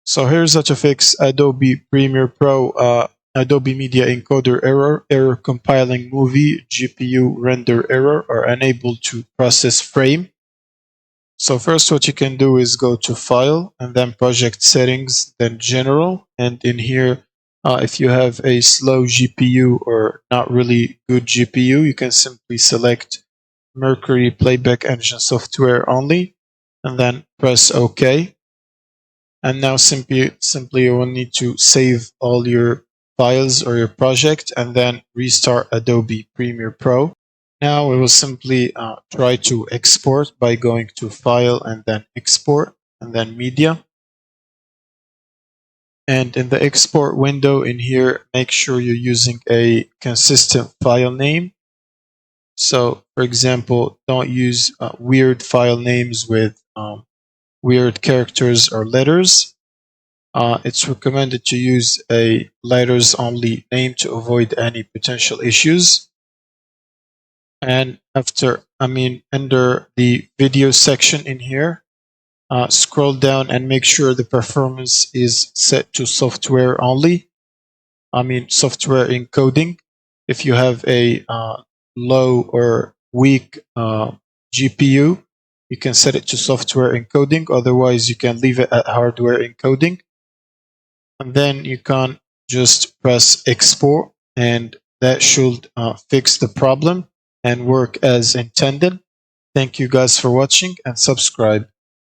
So here's how to fix Adobe Premiere Pro Adobe Media Encoder error compiling movie, GPU render error, or unable to process frame. So first what you can do is go to File and then Project Settings, then General. And in here, if you have a slow GPU or not really good GPU, you can simply select Mercury Playback Engine Software only, and then press OK. And now simply you will need to save all your files or your project and then restart Adobe Premiere Pro. Now we will simply try to export by going to File and then Export and then Media. And in the export window in here, make sure you're using a consistent file name. So for example, don't use weird file names with weird characters or letters. It's recommended to use a letters only name to avoid any potential issues. And under the video section in here, scroll down and make sure the performance is set to software only. Software encoding. If you have a low or weak GPU, you can set it to software encoding. Otherwise, you can leave it at hardware encoding. And then you can just press export, and that should fix the problem and work as intended. Thank you guys for watching, and subscribe.